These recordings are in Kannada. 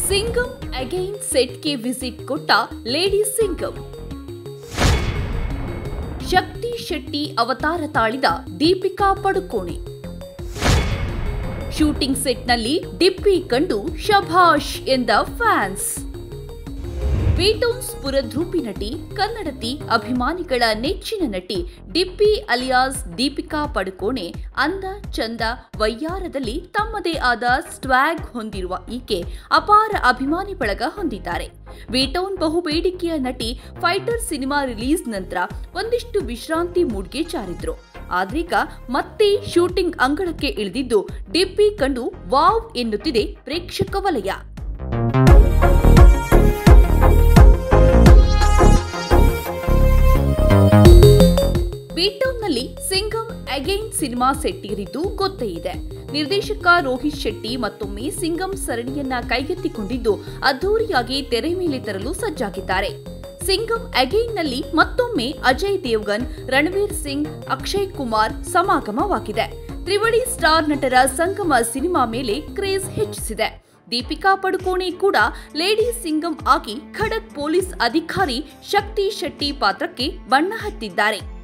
ಸಿಂಗಂ ಅಗೈನ್ ಸೆಟ್ಗೆ ವಿಸಿಟ್ ಕೊಟ್ಟ ಲೇಡಿ ಸಿಂಗಂ. ಶಕ್ತಿ ಶೆಟ್ಟಿ ಅವತಾರ ತಾಳಿದ ದೀಪಿಕಾ ಪಡುಕೋಣೆ. ಶೂಟಿಂಗ್ ಸೆಟ್ನಲ್ಲಿ ಡಿಪ್ಪಿ ಕಂಡು ಶಭಾಷ್ ಎಂದ ಫ್ಯಾನ್ಸ್. ವಿ-ಟೌನ್ ಸ್ಫುರದ್ರೂಪಿ ನಟಿ, ಕನ್ನಡತಿ, ಅಭಿಮಾನಿಗಳ ನೆಚ್ಚಿನ ನಟಿ ಡಿಪ್ಪಿ ಅಲಿಯಾಸ್ ದೀಪಿಕಾ ಪಡುಕೋಣೆ ಅಂದ, ಚಂದ, ವಯ್ಯಾರದಲ್ಲಿ ತಮ್ಮದೇ ಆದ ಸ್ಟ್ವಾಗ್ ಹೊಂದಿರುವ ಈಕೆ ಅಪಾರ ಅಭಿಮಾನಿ ಬಳಗ ಹೊಂದಿದ್ದಾರೆ. ವಿ-ಟೌನ್ ಬಹುಬೇಡಿಕೆಯ ನಟಿ ಫೈಟರ್ ಸಿನಿಮಾ ರಿಲೀಸ್ ನಂತರ ಒಂದಿಷ್ಟು ವಿಶ್ರಾಂತಿ ಮೂಡ್ಗೆ ಜಾರಿದ್ರು. ಆದ್ರೀಗ ಮತ್ತೆ ಶೂಟಿಂಗ್ ಅಂಗಳಕ್ಕೆ ಇಳಿದಿದ್ದು ಡಿಪ್ಪಿ ಕಂಡು ವಾವ್ ಎನ್ನುತ್ತಿದೆ ಪ್ರೇಕ್ಷಕ ವಲಯ. ವಿ-ಟೌನ್ನಲ್ಲಿ ಸಿಂಗಂ ಅಗೈನ್ ಸಿನಿಮಾ ಸೆಟ್ ಇರಿದ್ದು ಗೊತ್ತೇ ಇದೆ. ನಿರ್ದೇಶಕ ರೋಹಿತ್ ಶೆಟ್ಟಿ ಮತ್ತೊಮ್ಮೆ ಸಿಂಗಂ ಸರಣಿಯನ್ನ ಕೈಗೆತ್ತಿಕೊಂಡಿದ್ದು ಅದ್ದೂರಿಯಾಗಿ ತೆರೆ ಮೇಲೆ ತರಲು ಸಜ್ಜಾಗಿದ್ದಾರೆ. ಸಿಂಗಂ ಅಗೈನ್ನಲ್ಲಿ ಮತ್ತೊಮ್ಮೆ ಅಜಯ್ ದೇವ್ಗನ್, ರಣವೀರ್ ಸಿಂಗ್, ಅಕ್ಷಯ್ ಕುಮಾರ್ ಸಮಾಗಮವಾಗಿದೆ. ತ್ರಿವಳಿ ಸ್ಟಾರ್ ನಟರ ಸಂಗಮ ಸಿನಿಮಾ ಮೇಲೆ ಕ್ರೇಜ್ ಹೆಚ್ಚಿಸಿದೆ. ದೀಪಿಕಾ ಪಡುಕೋಣೆ ಕೂಡ ಲೇಡಿ ಸಿಂಗಂ ಆಗಿ ಖಡಕ್ ಪೊಲೀಸ್ ಅಧಿಕಾರಿ ಶಕ್ತಿ ಶೆಟ್ಟಿ ಪಾತ್ರಕ್ಕೆ ಬಣ್ಣ ಹತ್ತಿದ್ದಾರೆ.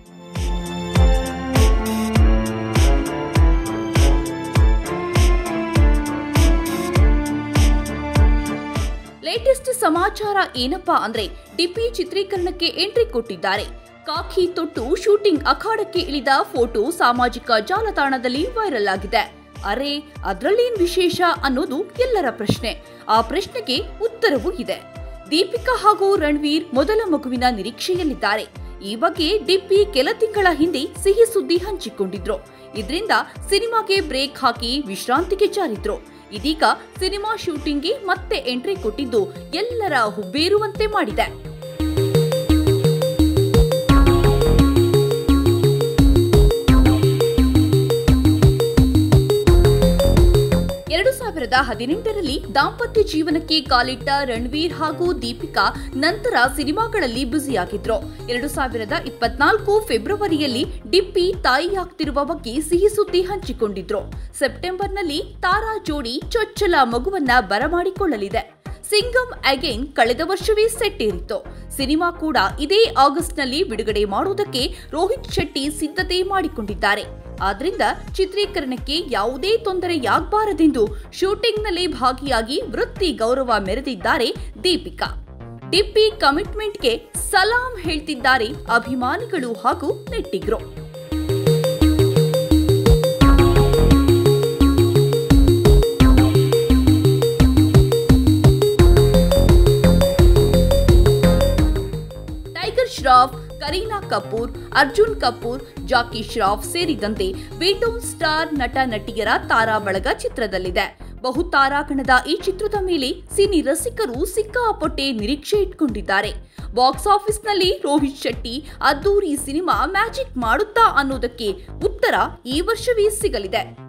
ಲೇಟೆಸ್ಟ್ ಸಮಾಚಾರ ಏನಪ್ಪಾ ಅಂದ್ರೆ ಡಿಪ್ಪಿ ಚಿತ್ರೀಕರಣಕ್ಕೆ ಎಂಟ್ರಿ ಕೊಟ್ಟಿದ್ದಾರೆ. ಕಾಕಿ ತೊಟ್ಟು ಶೂಟಿಂಗ್ ಅಖಾಡಕ್ಕೆ ಇಳಿದ ಫೋಟೋ ಸಾಮಾಜಿಕ ಜಾಲತಾಣದಲ್ಲಿ ವೈರಲ್ ಆಗಿದೆ. ಅರೆ, ಅದ್ರಲ್ಲೇನ್ ವಿಶೇಷ ಅನ್ನೋದು ಎಲ್ಲರ ಪ್ರಶ್ನೆ. ಆ ಪ್ರಶ್ನೆಗೆ ಉತ್ತರವೂ ಇದೆ. ದೀಪಿಕಾ ಹಾಗೂ ರಣವೀರ್ ಮೊದಲ ಮಗುವಿನ ನಿರೀಕ್ಷೆಯಲ್ಲಿದ್ದಾರೆ. ಈ ಬಗ್ಗೆ ಡಿಪ್ಪಿ ಕೆಲ ತಿಂಗಳ ಹಿಂದೆ ಸಿಹಿ ಸುದ್ದಿ ಹಂಚಿಕೊಂಡಿದ್ರು. ಇದರಿಂದ ಸಿನಿಮಾಗೆ ಬ್ರೇಕ್ ಹಾಕಿ ವಿಶ್ರಾಂತಿಗೆ ಜಾರಿದ್ರು. ಇದೀಗ ಸಿನಿಮಾ ಶೂಟಿಂಗ್ಗೆ ಮತ್ತೆ ಎಂಟ್ರಿ ಕೊಟ್ಟಿದ್ದು ಎಲ್ಲರ ಹುಬ್ಬೇರುವಂತೆ ಮಾಡಿದೆ. ರಲ್ಲಿ ದಾಂಪತ್ಯ ಜೀವನಕ್ಕೆ ಕಾಲಿಟ್ಟ ರಣವೀರ್ ಹಾಗೂ ದೀಪಿಕಾ ನಂತರ ಸಿನಿಮಾಗಳಲ್ಲಿ ಬ್ಯುಸಿಯಾಗಿದ್ರು. 2024 ಫೆಬ್ರವರಿಯಲ್ಲಿ ಡಿಪ್ಪಿ ತಾಯಿಯಾಗ್ತಿರುವ ಬಗ್ಗೆ ಸಿಹಿ ಸುದ್ದಿ ಹಂಚಿಕೊಂಡಿದ್ರು. ಸೆಪ್ಟೆಂಬರ್ನಲ್ಲಿ ತಾರಾ ಜೋಡಿ ಚೊಚ್ಚಲ ಮಗುವನ್ನ ಬರಮಾಡಿಕೊಳ್ಳಲಿದೆ. ಸಿಂಗಂ ಅಗೈನ್ ಕಳೆದ ವರ್ಷವೇ ಸೆಟ್ ಏರಿತ್ತು. ಸಿನಿಮಾ ಕೂಡ ಇದೇ ಆಗಸ್ಟ್ನಲ್ಲಿ ಬಿಡುಗಡೆ ಮಾಡುವುದಕ್ಕೆ ರೋಹಿತ್ ಶೆಟ್ಟಿ ಸಿದ್ಧತೆ ಮಾಡಿಕೊಂಡಿದ್ದಾರೆ. ಆದ್ರಿಂದ ಚಿತ್ರೀಕರಣಕ್ಕೆ ಯಾವುದೇ ತೊಂದರೆಯಾಗಬಾರದೆಂದು ಶೂಟಿಂಗ್ನಲ್ಲಿ ಭಾಗಿಯಾಗಿ ವೃತ್ತಿ ಗೌರವ ಮೆರೆದಿದ್ದಾರೆ ದೀಪಿಕಾ. ಡಿಪ್ಪಿ ಕಮಿಟ್ಮೆಂಟ್ಗೆ ಸಲಾಂ ಹೇಳ್ತಿದ್ದಾರೆ ಅಭಿಮಾನಿಗಳು ಹಾಗೂ ನೆಟ್ಟಿಗರು. ಶ್ರಾಫ್, ಕರೀನಾ ಕಪೂರ್, ಅರ್ಜುನ್ ಕಪೂರ್, ಜಾಕಿ ಶ್ರಾಫ್ ಸೇರಿದಂತೆ ವಿ-ಟೌನ್ ಸ್ಟಾರ್ ನಟ ನಟಿಯರ ತಾರಾ ಬಳಗ ಚಿತ್ರದಲ್ಲಿದೆ. ಬಹುತಾರಾಗಣದ ಈ ಚಿತ್ರದ ಮೇಲೆ ಸಿನಿ ರಸಿಕರು ಸಿಕ್ಕಾಪಟ್ಟೆ ನಿರೀಕ್ಷೆ ಇಟ್ಕೊಂಡಿದ್ದಾರೆ. ಬಾಕ್ಸ್ ಆಫೀಸ್ನಲ್ಲಿ ರೋಹಿತ್ ಶೆಟ್ಟಿ ಅದ್ದೂರಿ ಸಿನಿಮಾ ಮ್ಯಾಜಿಕ್ ಮಾಡುತ್ತಾ ಅನ್ನೋದಕ್ಕೆ ಉತ್ತರ ಈ ವರ್ಷವೇ ಸಿಗಲಿದೆ.